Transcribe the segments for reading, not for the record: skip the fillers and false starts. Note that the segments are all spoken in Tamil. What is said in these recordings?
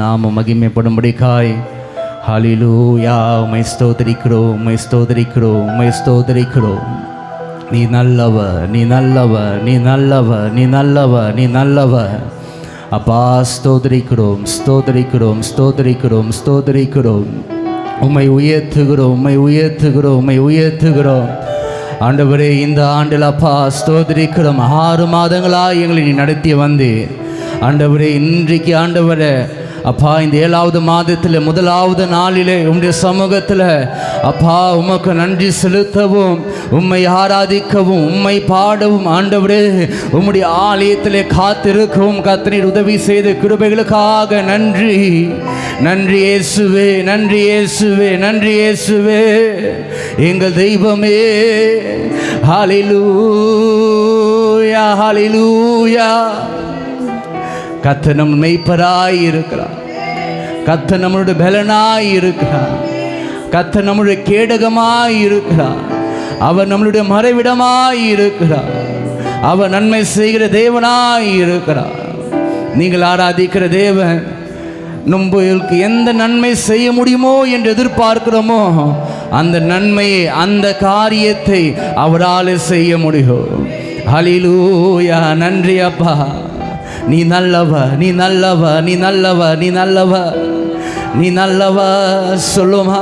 நாம மகிமைப்படும்படிக்காய் ஹல்லேலூயா உம்மை ஸ்தோத்திரிக்கிறோம், உம்மை ஸ்தோத்திரிக்கிறோம், உம்மை ஸ்தோத்திரிக்கிறோம். நீ நல்லவர், நீ நல்லவர், நீ நல்லவர், நீ நல்லவர், நீ நல்லவர். அப்பா ஸ்தோத்திரிக்கிறோம், ஸ்தோத்திரிக்கிறோம், ஸ்தோத்திரிக்கிறோம், ஸ்தோத்திரிக்கிறோம். உம்மை உயர்த்துகிறோம், உம்மை உயர்த்துகிறோம், உம்மை உயர்த்துகிறோம். ஆண்டவரே, இந்த ஆண்டில் அப்பா ஸ்தோத்திரிக்கிறோம். 6 மாதங்களாக எங்களை நீ நடத்தி வந்தீர். ஆண்டவரே, இன்றைக்கு ஆண்டவரே அப்பா இந்த 7வது மாதத்தில் 1வது நாளிலே உம்முடைய சமூகத்தில் அப்பா உமக்கு நன்றி செலுத்தவும், உம்மை ஆராதிக்கவும், உம்மை பாடவும், ஆண்டவரே உம்முடைய ஆலயத்திலே காத்திருக்கவும் கர்த்தர் உதவி செய்த கிருபைகளுக்காக நன்றி. நன்றி இயேசுவே, நன்றி இயேசுவே, நன்றி இயேசுவே, எங்கள் தெய்வமே. ஹல்லேலூயா, ஹல்லேலூயா. கர்த்தர் நம் மெய்ப்பராய் இருக்கிறார். கர்த்தர் நம்மளுடைய பலனாய் இருக்கிறார். கர்த்தர் நம்மளுடைய கேடகமாய் இருக்கிறார். அவர் நம்மளுடைய மறைவிடமாய் இருக்கிறார். அவர் நன்மை செய்கிற தேவனாய் இருக்கிறார். நீங்கள் ஆராதிக்கிற தேவன் நம்மளுக்கு எந்த நன்மை செய்ய முடியுமோ என்று எதிர்பார்க்கிறோமோ அந்த நன்மையை, அந்த காரியத்தை அவரால் செய்ய முடியும். ஹல்லேலூயா. நன்றி அப்பா. நீ நல்லவர், நீ நல்லவர், நீ நல்லவர், நீ நல்லவர், நீ நல்லவர். சொல்லுமா,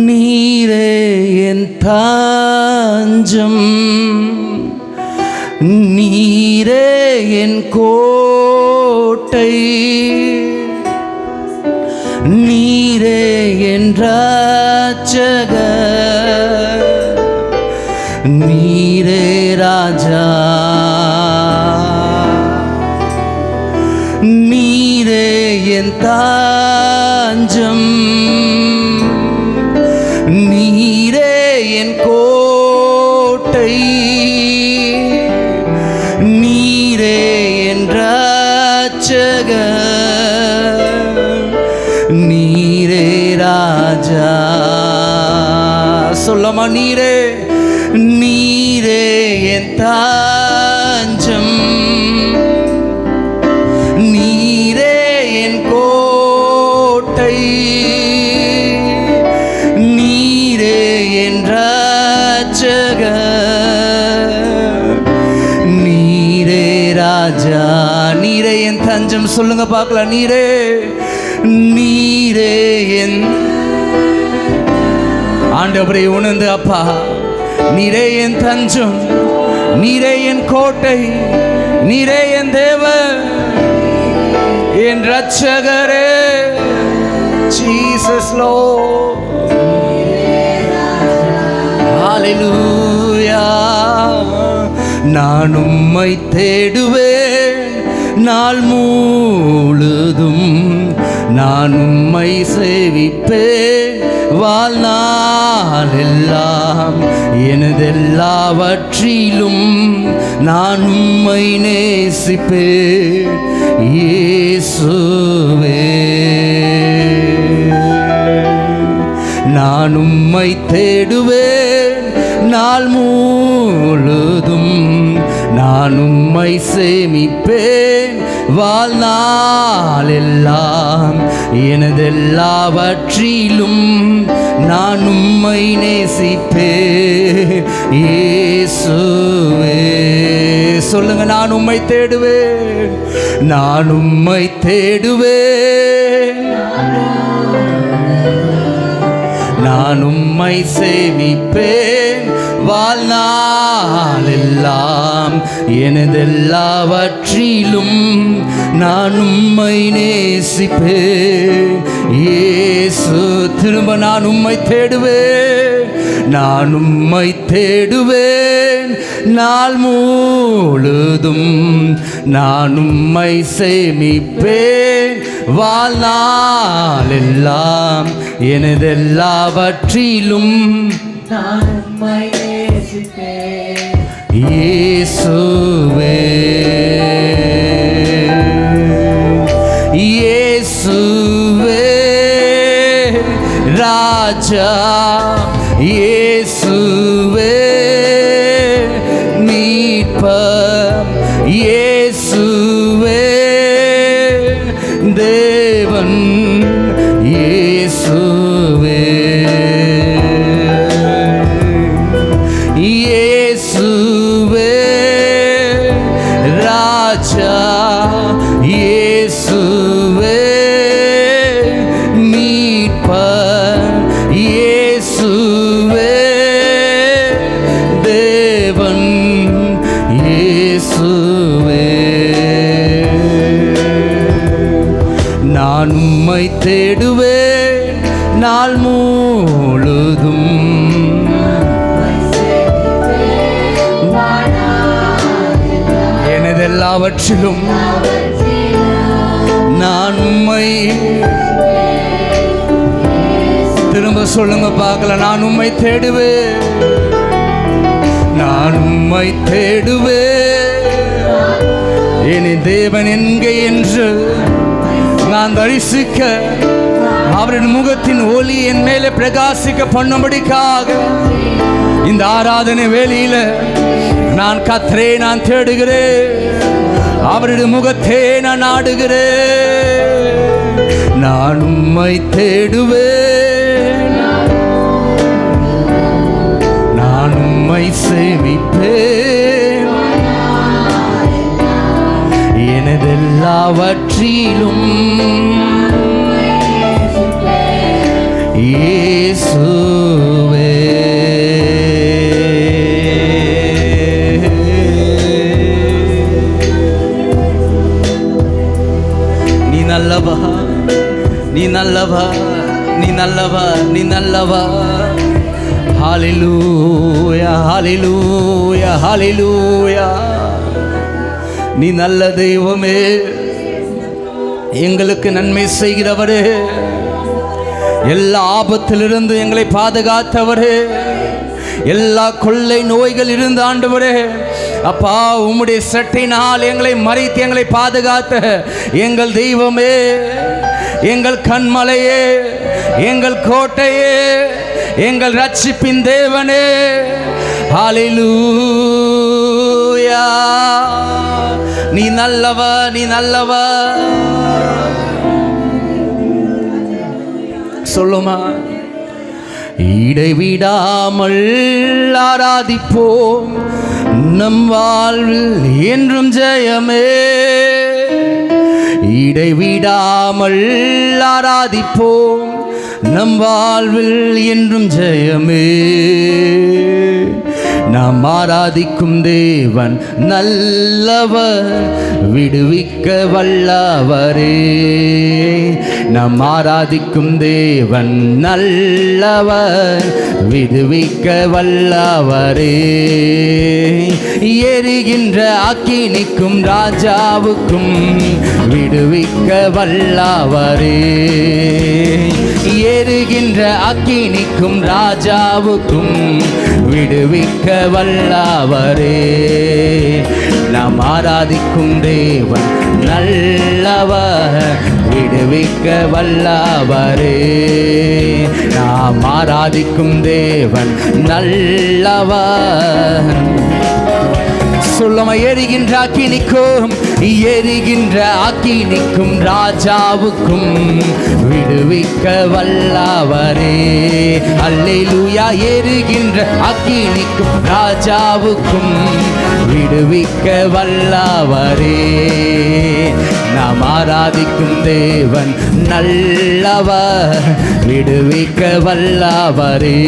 நீரே என் தஞ்சம், நீரே என் கோட்டை, நீரே என் இரட்சகர், நீரே ராஜா, நீரே என் தஞ்சம், நீரே என் கோட்டை, நீரே என் இரட்சகர், நீரே ராஜா. சொல்லமா, நீரே, நீரே என் தஞ்சம், நீரே என் கோட்டை, நீரே என் இரட்சகர், நீரே ராஜா. நீரே என் தஞ்சம். சொல்லுங்க பார்க்கலாம். நீரே, நீரே என் ஆண்டவரை உணர்ந்து அப்பா, நீரே என் தஞ்சம், நீரே என் கோட்டை, நீரே என் தேவன், என் இரட்சகரே. Jesus Lord. ஹல்லேலூயா. நான் உம்மை தேடுவேன் நாள் முழுதும், நான் உம்மை சேவிப்பேன் வாழ்நாளெல்லாம், எனதெல்லாவற்றிலும் நான் உம்மை நேசிப்பேன் இயேசுவே. நான் உம்மை தேடுவேன் நாள் முழுதும், நான் உம்மை சேமிப்பேன் வாழ்நாளெல்லாம், எனதெல்லாவற்றிலும் நான் உம்மை நேசிப்பேன் இயேசுவே. சொல்லுங்க, நான் உம்மை தேடுவேன், நான் உம்மை தேடுவேன், நான் உம்மை சேமிப்பேன் வாழ்நாளெல்லாம், எனதெல்லாவற்றிலும் நான் உம்மை நேசிப்பேன் இயேசு. திரும்ப, நான் உம்மை தேடுவேன், நான் உம்மை தேடுவேன் நாள் முழுதும், நான் உம்மை சேமிப்பேன் வாழ்நாளெல்லாம், எனதெல்லாவற்றிலும் நான் உம்மை நேசிப்பேன் இயேசுவே. இயேசுவே ராஜா, இயேசுவே மீட்பர், இயேசுவே ராஜா இயேசுவே மீட்பர் இயேசுவே தேவன் இயேசுவே நான் உம்மை தேடுவேன் நாள் முழுதும் எல்லாவற்றிலும் நான் உம்மை திரும்ப சொல்லுங்க பார்க்கல நான் உம்மை தேடுவேன் நான் உம்மை தேடுவேன் என் தேவன் எங்கே என்று நான் தரிசிக்க அவரின் முகத்தின் ஒளி என் மேலே பிரகாசிக்க பண்ணும்படிக்காக இந்த ஆராதனை வேளையில நான் கர்த்தரை நான் தேடுகிறேன் அவருடைய முகத்தை நான் நாடுகிறேன் நான் உம்மை தேடுவேன் நான் உம்மை சேவிப்பேன் எனதெல்லாவற்றிலும் இயேசுவே நல்லவா நீ நல்லவா நீ நல்லவா நீ நல்லவா ஹல்லேலூயா ஹல்லேலூயா ஹல்லேலூயா நீ நல்ல தெய்வமே எங்களுக்கு நன்மை செய்கிறவரே எல்லா ஆபத்திலிருந்து எங்களை பாதுகாத்தவரே எல்லா கொள்ளை நோய்கள் இருந்து ஆண்டவரே அப்பா உம்முடைய சட்டையினால் எங்களை மறைத்து எங்களை பாதுகாத்த எங்கள் தெய்வமே எங்கள் கண்மலையே எங்கள் கோட்டையே எங்கள் ரட்சிப்பின் தேவனே ஹல்லேலூயா நீ நல்லவா நீ நல்லவா சொல்லுமா இடைவிடாமல் ஆராதிப்போம் நம் வாழ்வில் என்றும் ஜெயமே இடைவிடாமல் ஆராதிப்போம் நம் வாழ்வில் என்றும் ஜெயமே நாம் ஆராதிக்கும் தேவன் நல்லவர் விடுவிக்க வல்லவரே நாம் ஆராதிக்கும் தேவன் நல்லவர் விடுவிக்க வல்லவரே எரிகின்ற அக்கினிக்கும் ராஜாவுக்கும் விடுவிக்க வல்லவரே எரிகின்ற அக்கினிக்கும் ராஜாவுக்கும் விடுவிக்க வல்லவரே நாம் ஆராதிக்கும் தேவன் நல்லவர் விடுவிக்க வல்லவரே நாம் ஆராதிக்கும் தேவன் நல்லவர் சொல்லுமா எரிகின்ற அக்கினிக்கும் எரிகின்ற அக்கினிக்கும் ராஜாவுக்கும் விடுவிக்க வல்லவரே அல்லேலூயா எரிகின்ற அக்கினிக்கும் ராஜாவுக்கும் விடுவிக்க வல்லவரே நாம் ஆராதிக்கும் தேவன் நல்லவர் விடுவிக்க வல்லவரே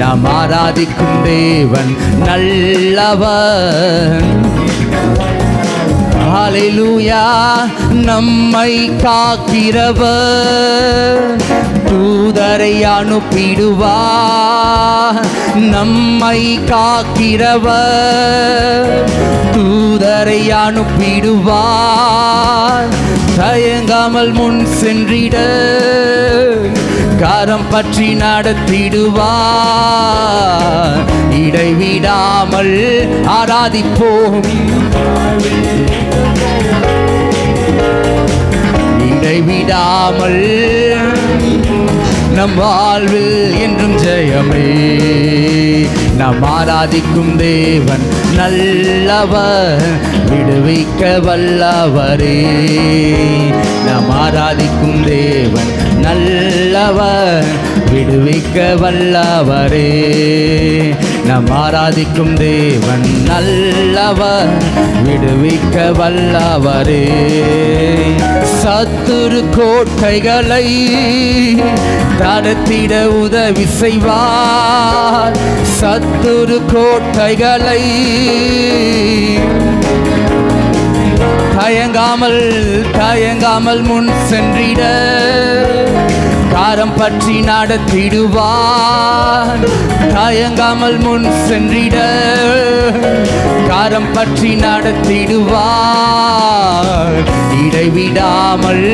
நாம் ஆராதிக்கும் தேவன் நல்லவர் ஹல்லேலூயா நம்மை காக்கிறவர் தூதரை அனுப்பிடுவார் நம்மை காக்கிறவர் தூதரை அனுப்பிடுவார் தயங்காமல் முன் சென்றிட கரம் பற்றி நடத்திடுவார் இடைவிடாமல் ஆராதிப்போம் இடைவிடாமல் நம் வாழ்வில் என்றும் ஜெயமே நாம் ஆராதிக்கும் தேவன் நல்லவர் விடுவிக்க வல்லவரே நாம் ஆராதிக்கும் தேவன் நல்லவர் விடுவிக்க வல்லவரே நம் ஆராதிக்கும் தேவன் நல்லவர், விடுவிக்க வல்லவரே. சத்துரு கோட்டைகளை தடுத்திட உதவி செய்வார். சத்துரு கோட்டைகளை தயங்காமல் முன் சென்றிட காரம் பற்றி நடத்திடுவார். தயங்காமல் முன் சென்றிட காரம் பற்றி நடத்திடுவார். இடைவிடாமல்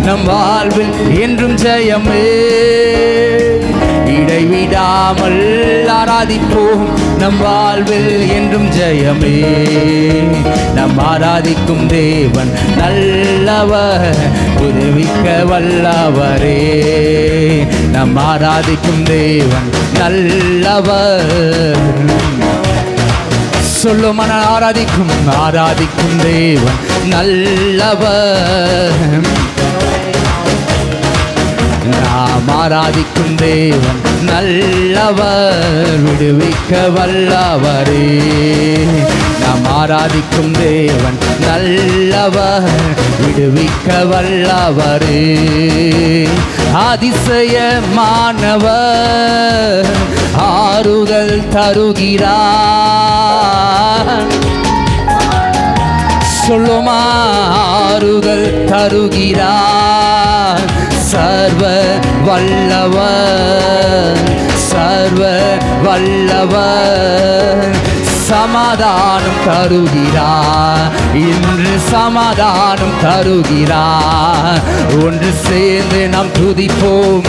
நம் வாழ்வில் என்றும் ஜெயமே. இடைவிடாமல் ஆராதிப்போம், நம் வாழ்வில் என்றும் ஜெயமே. நம் ஆராதிக்கும் தேவன் நல்லவர், உதவிக்க வல்லவரே. நம் ஆராதிக்கும் தேவன் நல்லவர். சொல்லுமா, ஆராதிக்கும் தேவன் நல்லவர். நாம் ஆராதிக்கும் தேவன் நல்லவர், விடுவிக்க வல்லவரே. நாம் ஆராதிக்கும் தேவன் நல்லவர், விடுவிக்க வல்லவரே. அதிசயமானவர், ஆறுதல் தருகிறார். சொல்லுமா, ஆறுதல் தருகிறார். சர்வ வல்லவர், சர்வ வல்லவர். சமாதானம் தருகிறார், இன்று சமாதானம் தருகிறார். ஒன்று சேர்ந்து நாம் துதிப்போம்,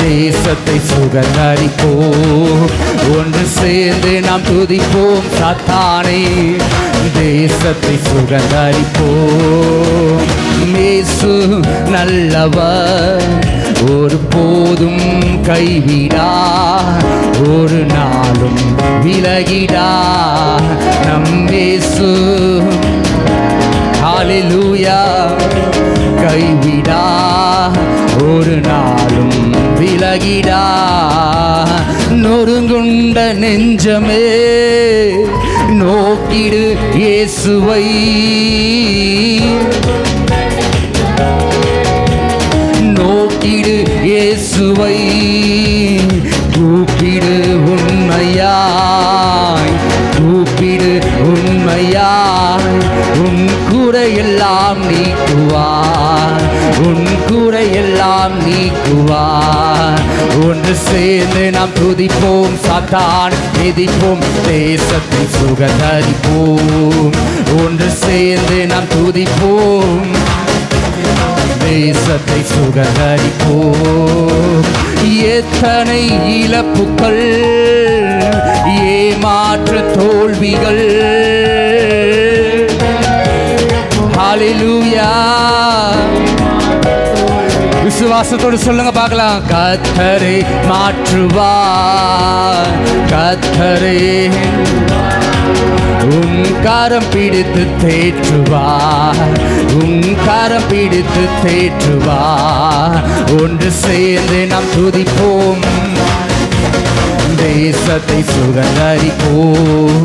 தேசத்தை சுகந்தரிப்போம். ஒன்று சேர்ந்து நாம் துதிப்போம், சாத்தானை தேசத்தை சுகந்தரிப்போம். இயேசு நல்லவர், ஒரு போதும் கைவிடா, ஒரு நாளும் விலகிடா. நம் இயேசு ஹல்லேலூயா, கைவிடா, ஒரு நாளும் விலகிடா. நொறுங்குண்ட நெஞ்சமே நோக்கிடு இயேசுவை. நோக்கிடு இயேசுவை, கூப்பிடு உண்மையாய், கூப்பிடு உண்மையாய். உன் குறையெல்லாம் நீக்குவார், உன் குறையெல்லாம் நீக்குவார். ஒன்று சேர்ந்து நாம் துதிப்போம், சாத்தான் மிதிப்போம், தேசத்தை சுகந்தரிப்போம். ஒன்று சேர்ந்து நாம் துதிப்போம், தேசத்தை சுகந்தரிப்போம். எத்தனை இழப்புக்கள், ஏமாற்ற தோல்விகள். ஹல்லேலூயா, விசுவாசத்தோடு சொல்லுங்க பார்க்கலாம். கர்த்தரை மாற்றுவார், கர்த்தரை உன் கரம் பிடித்து தேற்றுவார், உன் கரம் பிடித்து தேற்றுவார். ஒன்று சேர்ந்து நாம் துதிப்போம், தேசத்தை சுகந்தரிப்போம்.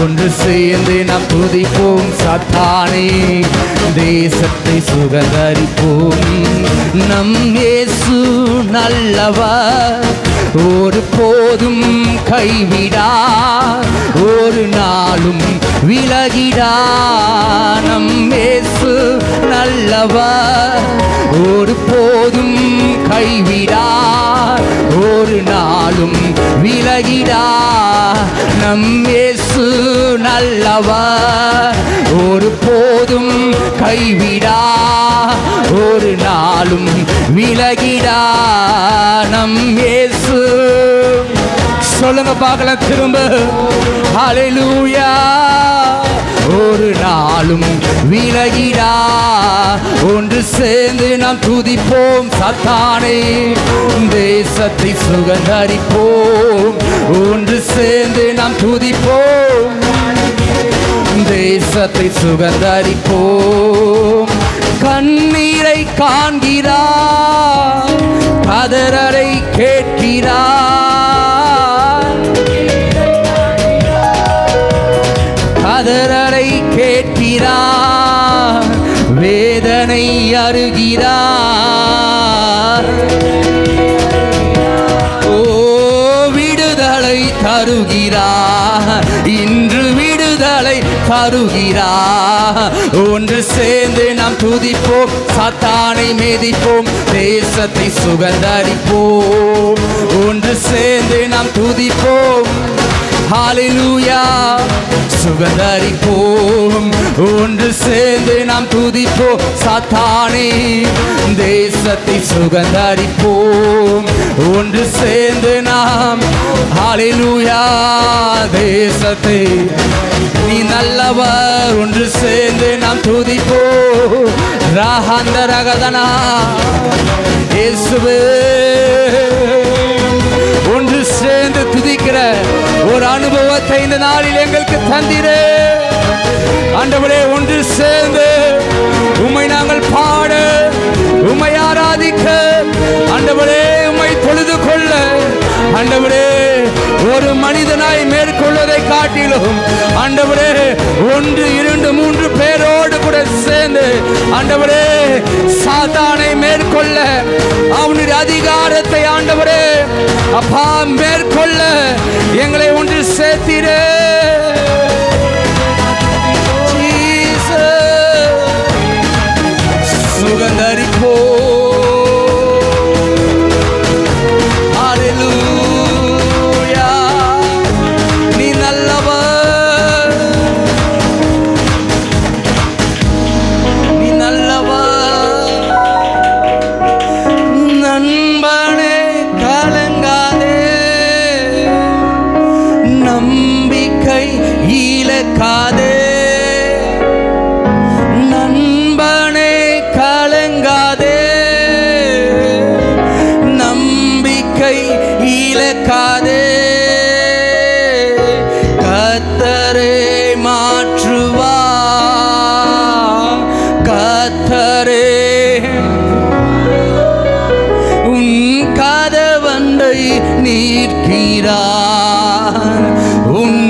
ஒன்று சேர்ந்து நாம் துதிப்போம், சாத்தானை தேசத்தை சுகந்தரிப்போம். நம் இயேசு நல்லவர், ஒரு போதும் கைவிடா, ஒரு நாளும் விலகிடா. நம் இயேசு நல்லவர், ஒரு போதும் கைவிடா, ஒரு நாளும் விலகிடா. நம் இயேசு நல்லவர், ஒரு போதும் கைவிடா, ஒரு நாளும் விலகிடா. நம் இயேசு, சொல்லுங்க பார்க்கலாம் திரும்ப. ஹல்லேலூயா, ஒரு நாளும் விலகிடா. ஒன்று சேர்ந்து நாம் துதிப்போம், சாத்தானை தேசத்தை சுகந்தரிப்போம். ஒன்று சேர்ந்து நாம் துதிப்போம், தேசத்தை சுகந்தரிப்போம். கண்ணீரை காண்கிறார், கதறலை கேட்கிறார், கதறலை கேட்கிறார், வேதனை அருகிறார். ஓ விடுதலை தருகிறார், இன்று விடுதலை தருகிறார். ஒன்று சேர்ந்து நாம் துதிப்போம், சாத்தானை மேதிப்போம், தேசத்தை சுகந்தரிப்போம். ஒன்று சேர்ந்து நாம் துதிப்போம், ஹல்லேலூயா, சுகந்தரிப்போம். ஒன்று சேர்ந்து நாம் துதிப்போம், சாத்தானே தேசத்தை சுகந்தரிப்போம். ஒன்று சேர்ந்து நாம் ஹல்லேலூயா தேசத்தை, நீ நல்லவர். ஒன்று சேர்ந்து நாம் துதிப்போம், ராஹந்தரகதனா இயேசுவே. ஒன்று சேர்ந்து துதிக்கிற ஒரு அனுபவத்தை இந்த நாளில் எங்களுக்கு தந்திரே ஆண்டவரே. ஒன்று சேர்ந்து உம்மை நாங்கள் பாட, உம்மை ஆராதிக்க ஆண்டவரே, உம்மை தொழுது கொள்ள ஆண்டவரே, ஒரு மனிதனாய் மேற்கொள்வதை காட்டிலும் ஆண்டவரே 1 2 3 பேரோடு கூட சேர்ந்து ஆண்டவரே சாத்தானை மேற்கொள்ள, அவனுடைய அதிகாரத்தை ஆண்டவரே அப்பா மேற்கொள்ள எங்களை ஒன்று சேர்த்தீரே. சுகந்தரிப்போ, ஹல்லேலூயா, நீ நல்லவர், நீ நல்லவர். நண்பனே கலங்காதே, நம்பிக்கை இழக்காதே. நண்பனே கலங்காதே, நம்பிக்கை இழக்காதே. கர்த்தரே மாற்றுவார், கர்த்தரே உன் கதவண்டை நீர்க்கிறார், உன்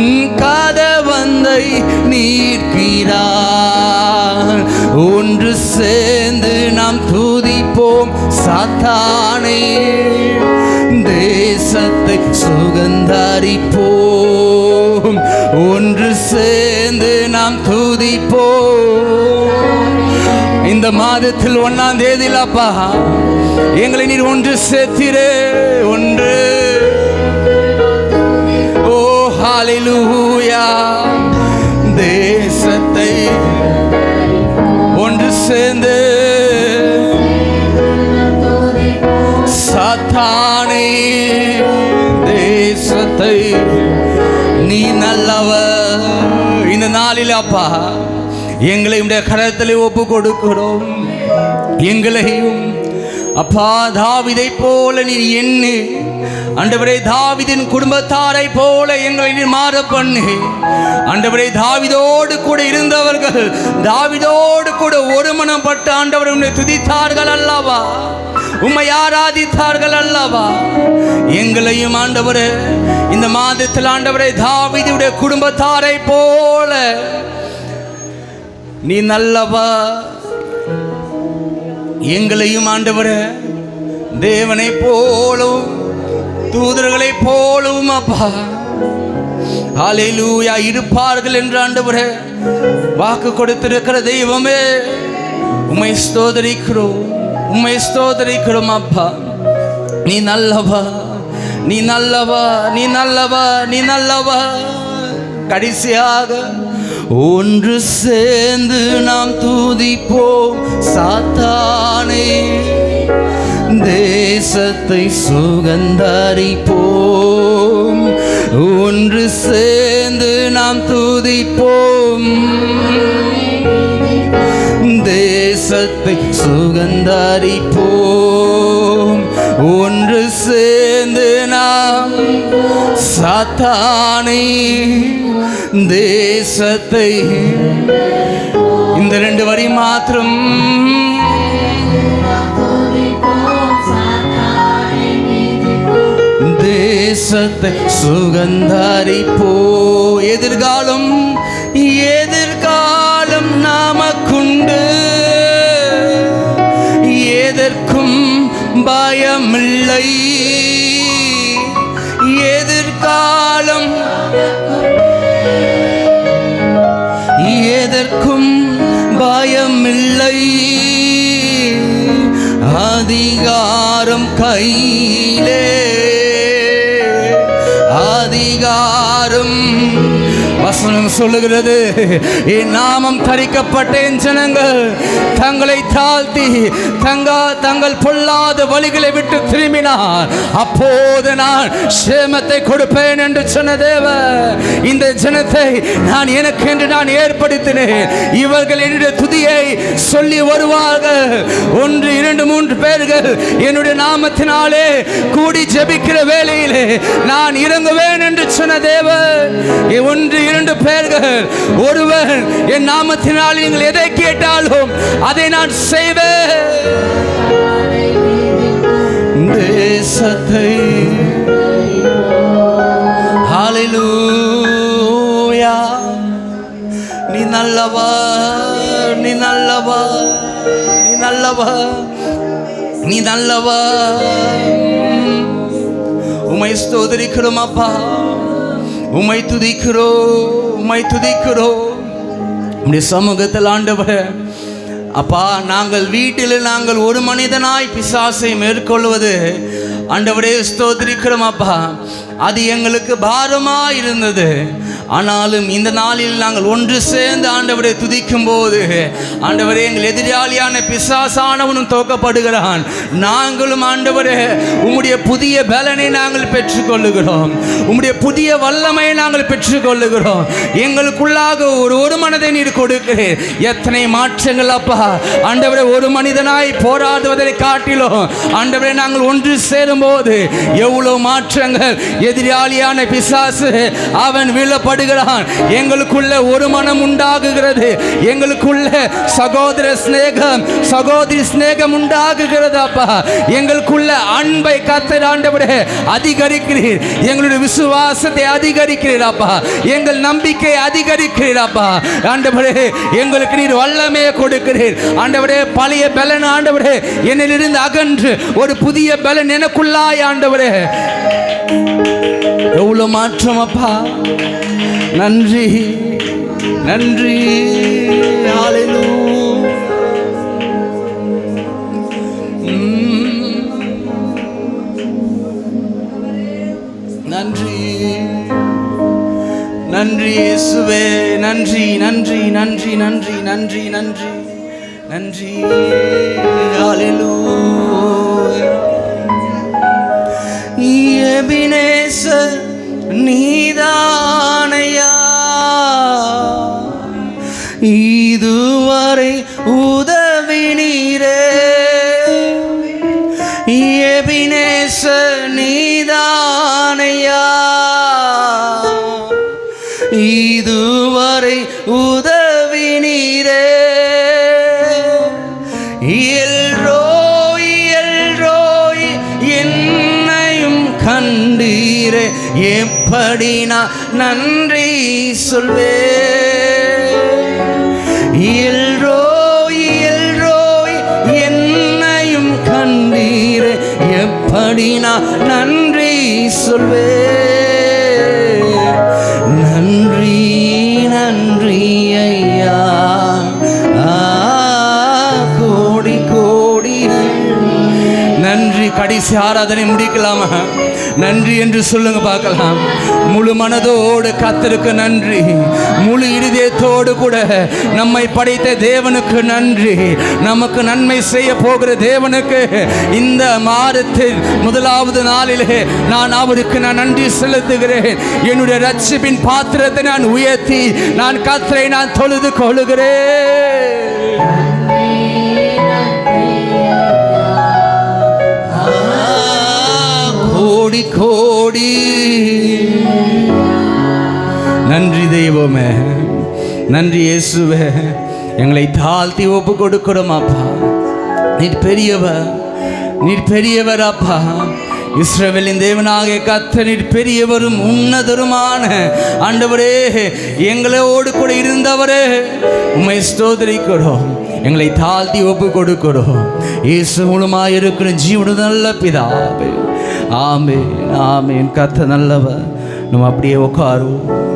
கதவண்டை நீர்க்கிறார். ஒன்று சேர்ந்து நாம் துதிப்போம், சாத்தானே தேசத்தை சுகந்தரிப்போம். ஒன்று சேர்ந்து நாம் துதிப்போம். இந்த மாதத்தில் 1ஆம் தேதியில் அப்பா எங்களை நீர் ஒன்று சேர்த்திரே. ஒன்று, ஓ ஹல்லேலூயா, தேசத்தை ஒன்று சேர்ந்து சாத்தானே தேசத்தை, நீ நல்லவர். இந்த நாளில் அப்பா எங்களை உடைய கரத்திலே ஒப்பு கொடுக்கிறோம். எங்களையும் அப்பா தாவீதை போல நீர் எண்ணு ஆண்டவரே, தாவீதின் குடும்பத்தாரை போல எங்களை நீர் மாற பண்ணு ஆண்டவரே. தாவீதோடு கூட இருந்தவர்கள் தாவீதோடு கூட ஒருமனப்பட்ட ஆண்டவரை உம்மை துதித்தார்கள் அல்லவா, உம்மை ஆராதித்தார்கள் அல்லவா. எங்களையும் ஆண்டவரே இந்த மாதத்தில் ஆண்டவரே தாவீதுடைய குடும்பத்தாரை போல நீ நல்லவா. எங்களையும் ஆண்டவரே தேவனை போலவும் தூதர்களை போலவும் அப்பா ஹல்லேலூயா இருப்பார்கள் என்று ஆண்டவரே வாக்கு கொடுத்திருக்கிற தெய்வமே, உம்மை ஸ்தோத்திரிக்கிறோம், உம்மை ஸ்தோத்திரிக்கிறோம் அப்பா. நீ நல்லவா, நீ நல்லவா, நீ நல்லவா, நீ நல்லவா. கடைசியாக ஒன்று சேர்ந்து நாம் துதிப்போம், சாத்தானே தேசத்தை சுகந்தரிப்போம். ஒன்று சேர்ந்து நாம் துதிப்போம், தேசத்தை சுகந்தரிப்போம். ஒன்று சேர்ந்து நாம் சாத்தானை தேசத்தை, இந்த 2 வரி மாத்திரம். தேசத்தை சுகந்தரிப்போ. எதிர்காலம் எதிர்காலம் நமக்குண்டு, எதற்கும் பயமில்லை. எதிர்காலம் எதற்கும் பயமில்லை. அதிகாரம் கையிலே, அதிகாரம். வசனம் சொல்லுகிறது, என் நாமம் தரிக்கப்பட்ட என் ஜனங்கள் தங்களை தாழ்த்தி தங்கள் பொல்லாத வழிகளை விட்டு திரும்பினார், அப்போது நான் சேமத்தை கொடுப்பேன் என்று சொன்ன தேவன், இந்த ஜனத்தை நான் எனக்கு என்று நான் ஏற்படுத்தினேன். இவர்கள் என்னுடைய துதியை சொல்லி வருவார்கள். 1 2 3 பேர்கள் என்னுடைய நாமத்தினாலே கூடி ஜெபிக்கிற வேளையிலே நான் இறங்குவேன் என்று சொன்ன தேவன். 1 2 பேர்கள், ஒருவர் என் நாமத்தினால் நீங்கள் எதை கேட்டாலும் அதை நான் செய்வேன். தேசத்தை ஹல்லேலூயா. நீ நல்லவர், நீ நல்லவர், நீ நல்லவர், நீ நல்லவர். உம்மை ஸ்தோத்திரிக்கிறோம் அப்பா, உம்மை துதிக்கிறோம், உம்மை துதிக்கிறோம். உம்முடைய சமூகத்தில் ஆண்டவரே அப்பா, நாங்கள் வீட்டில் நாங்கள் ஒரு மனிதனாய் பிசாசை மேற்கொள்வது ஆண்டவரே ஸ்தோத்திரிக்கிறோம் அப்பா. அது எங்களுக்கு பாரமாக இருந்தது. ஆனாலும் இந்த நாளில் நாங்கள் ஒன்று சேர்ந்து ஆண்டவரை துதிக்கும் போது ஆண்டவரே எங்கள் எதிராளியான பிசாசானவனும் தோக்கப்படுகிறான். நாங்களும் ஆண்டவரே உம்முடைய புதிய பலனை நாங்கள் பெற்றுக்கொள்ளுகிறோம், உம்முடைய புதிய வல்லமையை நாங்கள் பெற்றுக்கொள்ளுகிறோம். எங்களுக்குள்ளாக ஒரு மனதை நீர் கொடுக்கிறேன். எத்தனை மாற்றங்கள் அப்பா ஆண்டவரே. ஒரு மனிதனாய் போராடுவதை காட்டிலும் ஆண்டவரே நாங்கள் ஒன்று சேரும் போது எவ்வளவு மாற்றங்கள். எதிராளியான பிசாசு அவன் வீழப்படுகிறான். எங்களுக்குள்ள ஒரு மனம் உண்டாகுகிறது. எங்களுக்குள்ள சகோதர ஸ்நேகம், சகோதரி ஸ்நேகம் உண்டாகுகிறது அப்பா. எங்களுக்குள்ள அன்பை கர்த்தர் ஆண்டவரே அதிகரிக்கிறீர். எங்களுடைய விசுவாசத்தை அதிகரிக்கிறீர் அப்பா. எங்கள் நம்பிக்கை அதிகரிக்கிறீர் அப்பா. ஆண்டவரே எங்களுக்கு நீர் வல்லமையை கொடுக்கிறீர் ஆண்டவரே. பழைய பலன் ஆண்டவரே என்னிலிருந்து அகன்று ஒரு புதிய பலன் எனக்குள்ளாய் ஆண்டவரே. எவ்வளவு மாற்றம் அப்பா. நன்றி நன்றி. ஹல்லேலூயா. நன்றி நன்றி இயேசுவே. நன்றி நன்றி நன்றி நன்றி நன்றி நன்றி நன்றி. ஹல்லேலூயா. எபினேசர் நீதானையா, இதுவரை உதவினீரே. எபினேசர் நீதானையா, இதுவரை உதவினீரே. எல்ரோய் எல்ரோய் என்னையும் கண்டீரே. எப்படி நான் நன்றி சொல்வேன். எல்ரோய் எல்ரோய் என்னையும் கண்டீரே. எப்படி நான் நன்றி சொல்வேன். நன்றி நன்றி ஐயா. கோடி கோடி நன்றி. கடைசி ஆராதனை முடிக்கலாமா? நன்றி என்று சொல்லுங்க பார்க்கலாம். முழு மனதோடு கர்த்தருக்கு நன்றி. முழு இருதயத்தோடு கூட நம்மை படைத்த தேவனுக்கு நன்றி. நமக்கு நன்மை செய்ய போகிற தேவனுக்கு இந்த மாதத்தில் முதலாவது நாளிலே நான் அவருக்கு நன்றி செலுத்துகிறேன். என்னுடைய ரட்சிப்பின் பாத்திரத்தை நான் உயர்த்தி நான் கர்த்தரை நான் தொழுது கொள்ளுகிறேன். கோடி கோடி நன்றி தெய்வமே. நன்றி இயேசுவே. எங்களை தாழ்த்தி ஒப்பு கொடுக்கிறோம் அப்பா. நீர் பெரியவர், நீர் பெரியவர் அப்பா. இஸ்ரவேலின் தேவனாகிய கர்த்தர் பெரியவரும் உன்னதருமான ஆண்டவரே, எங்களோடு கூட இருந்தவரே, உம்மை ஸ்தோத்திரிக்கிறோம். எங்களை தாழ்த்தி ஒப்பு கொடுக்கிறோம். இயேசு மூலமாக இருக்கிற ஜீவனு நல்ல பிதாவே. ஆமென், ஆமென். கர்த்தர் நல்லவர். நம்ம அப்படியே உட்காருவோம்.